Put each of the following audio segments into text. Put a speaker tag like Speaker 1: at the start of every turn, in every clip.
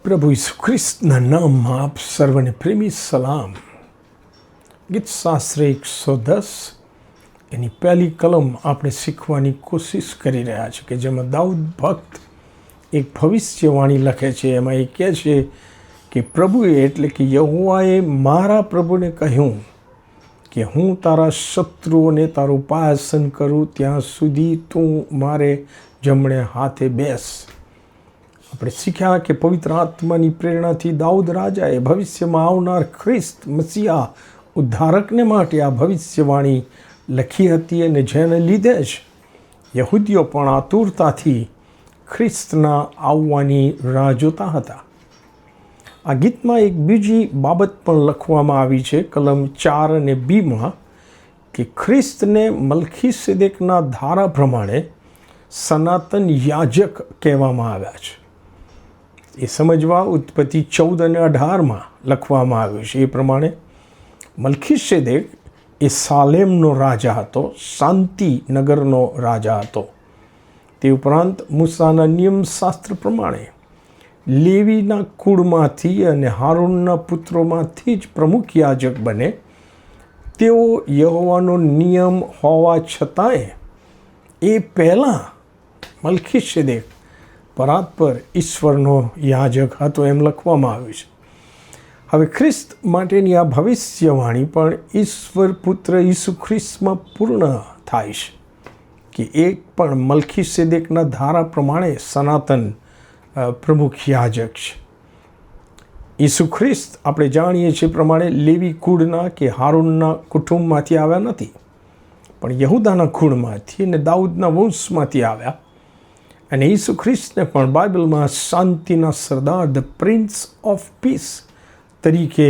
Speaker 1: પ્રભુ ઈસુ ખ્રિસ્તના નામમાં આપ સર્વને પ્રેમી સલામ. ગીત શાસ્ત્ર 110 એની પહેલી કલમ આપણે શીખવાની કોશિશ કરી રહ્યા છીએ કે જેમાં દાઉદ ભક્ત એક ભવિષ્યવાણી લખે છે. એમાં એ કહે છે કે પ્રભુએ એટલે કે યહોવાએ મારા પ્રભુને કહ્યું કે હું તારા શત્રુઓને તારું ઉપાસન કરું ત્યાં સુધી તું મારે જમણે હાથે બેસ. આપણે શીખ્યા કે પવિત્ર આત્માની પ્રેરણાથી દાઉદ રાજાએ ભવિષ્યમાં આવનાર ખ્રિસ્ત મસીહા ઉદ્ધારકને માટે આ ભવિષ્યવાણી લખી હતી અને જેને લીધે જ યહૂદીઓ પણ આતુરતાથી ખ્રિસ્તના આવવાની રાહ જોતા હતા. આ ગીતમાં એક બીજી બાબત પણ લખવામાં આવી છે કલમ 4 અને 2 કે ખ્રિસ્તને મલ્ખીસેદેકના ધારા પ્રમાણે સનાતન યાજક કહેવામાં આવ્યા છે. એ સમજવા ઉત્પત્તિ 14 અને 18 લખવામાં આવ્યું છે. એ પ્રમાણે મલ્ખીસેદેક એ સાલેમનો રાજા હતો, શાંતિ નગરનો રાજા હતો. તે ઉપરાંત મૂસાના નિયમશાસ્ત્ર પ્રમાણે લેવીના કુળમાંથી અને હારૂનના પુત્રોમાંથી જ પ્રમુખ યાજક બને. તેઓ યહોવાનો નિયમ હોવા છતાંય એ પહેલાં મલ્ખીસેદેક પરાત્પર ઈશ્વરનો યાજક હતો એમ લખવામાં આવ્યું છે. હવે ખ્રિસ્ત માટેની આ ભવિષ્યવાણી પણ ઈશ્વર પુત્ર ઈસુ ખ્રિસ્તમાં પૂર્ણ થાય છે કે એક પણ મલ્ખીસેદેકના ધારા પ્રમાણે સનાતન પ્રમુખ યાજક છે. ઈસુ ખ્રિસ્ત આપણે જાણીએ છીએ પ્રમાણે લેવી કુળના કે હારૂનના કુટુંબમાંથી આવ્યા નથી, પણ યહૂદાના કુળમાંથી અને દાઉદના વંશમાંથી આવ્યા. અને ઈસુ ખ્રિસ્તને પણ બાઇબલમાં શાંતિના સરદાર ધ પ્રિન્સ ઓફ પીસ તરીકે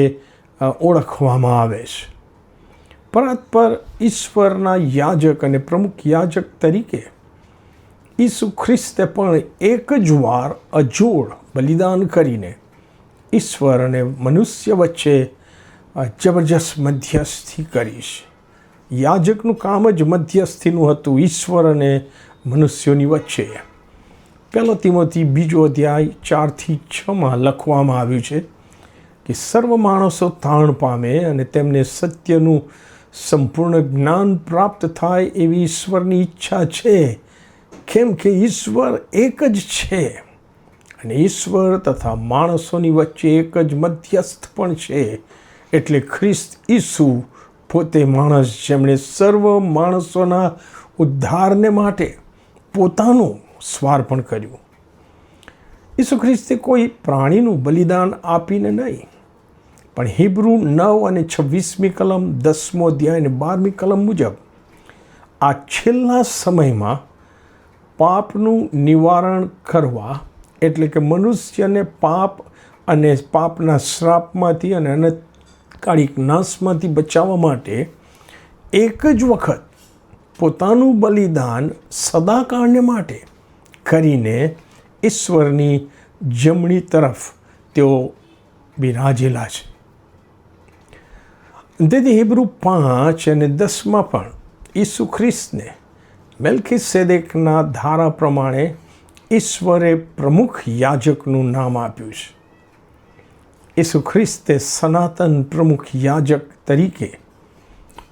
Speaker 1: ઓળખવામાં આવે છે. પરાત્પર ઈશ્વરના યાજક અને પ્રમુખ યાજક તરીકે ઈસુ ખ્રિસ્તે પણ એક જ વાર અજોડ બલિદાન કરીને ઈશ્વર અને મનુષ્ય વચ્ચે જબરજસ્ત મધ્યસ્થી કરી છે. યાજકનું કામ જ મધ્યસ્થીનું હતું ઈશ્વર અને મનુષ્યોની વચ્ચે. 1 તિમોથી 2 અધ્યાય 4-6 લખવામાં આવ્યું છે કે સર્વ માણસો તાણ પામે અને તેમને સત્યનું સંપૂર્ણ જ્ઞાન પ્રાપ્ત થાય એવી ઈશ્વરની ઈચ્છા છે, કેમ કે ઈશ્વર એક જ છે અને ઈશ્વર તથા માણસોની વચ્ચે એક જ મધ્યસ્થ પણ છે, એટલે ખ્રિસ્ત ઈસુ પોતે માણસ જેમણે સર્વ માણસોના ઉદ્ધારને માટે પોતાનું સ્વાર્પણ કર્યું. ઈસુ ખ્રિસ્તે કોઈ પ્રાણીનું બલિદાન આપીને નહીં, પણ હિબ્રુ 9 અને 26મી કલમ 10મો અધ્યાય અને 12મી કલમ મુજબ આ છેલ્લા સમયમાં પાપનું નિવારણ કરવા એટલે કે મનુષ્યને પાપ અને પાપના શ્રાપમાંથી અને અનંતકાળિક નાશમાંથી બચાવવા માટે એક જ વખત પોતાનું બલિદાન સદાકાળને માટે કરીને ઈશ્વરની જમણી તરફ તેઓ બિરાજેલા છે. તેથી હિબ્રુ 5 અને 10 પણ ઈસુ ખ્રિસ્તને મેલ્ખીસેદેકના ધારા પ્રમાણે ઈશ્વરે પ્રમુખ યાજકનું નામ આપ્યું છે. ઈસુ ખ્રિસ્તે સનાતન પ્રમુખ યાજક તરીકે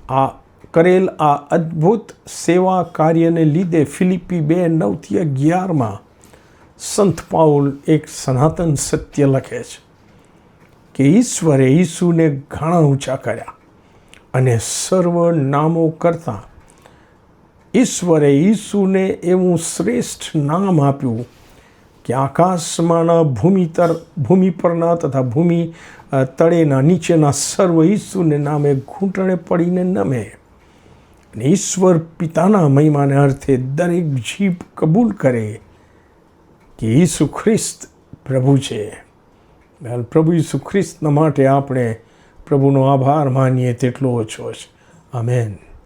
Speaker 1: આ કરેલ આ અદ્ભુત સેવા કાર્યને લીધે ફિલિપી 2:9-11 સંત પાઉલ એક સનાતન સત્ય લખે છે કે ઈશ્વરે ઈસુને ઘણા ઊંચા કર્યા અને સર્વ નામો કરતાં ઈશ્વરે ઈસુને એવું શ્રેષ્ઠ નામ આપ્યું કે આકાશમાંના ભૂમિ પરના તથા ભૂમિ તળેના નીચેના સર્વ ઈસુને નામે ઘૂંટણે પડીને નમે. અને ઈશ્વર પિતાના મહિમાને અર્થે દરેક જીભ કબૂલ કરે કે ઈસુ ખ્રિસ્ત પ્રભુ છે. પ્રભુ ઈસુ ખ્રિસ્તના માટે આપણે પ્રભુનો આભાર માનીએ તેટલો ઓછો છે. આમેન.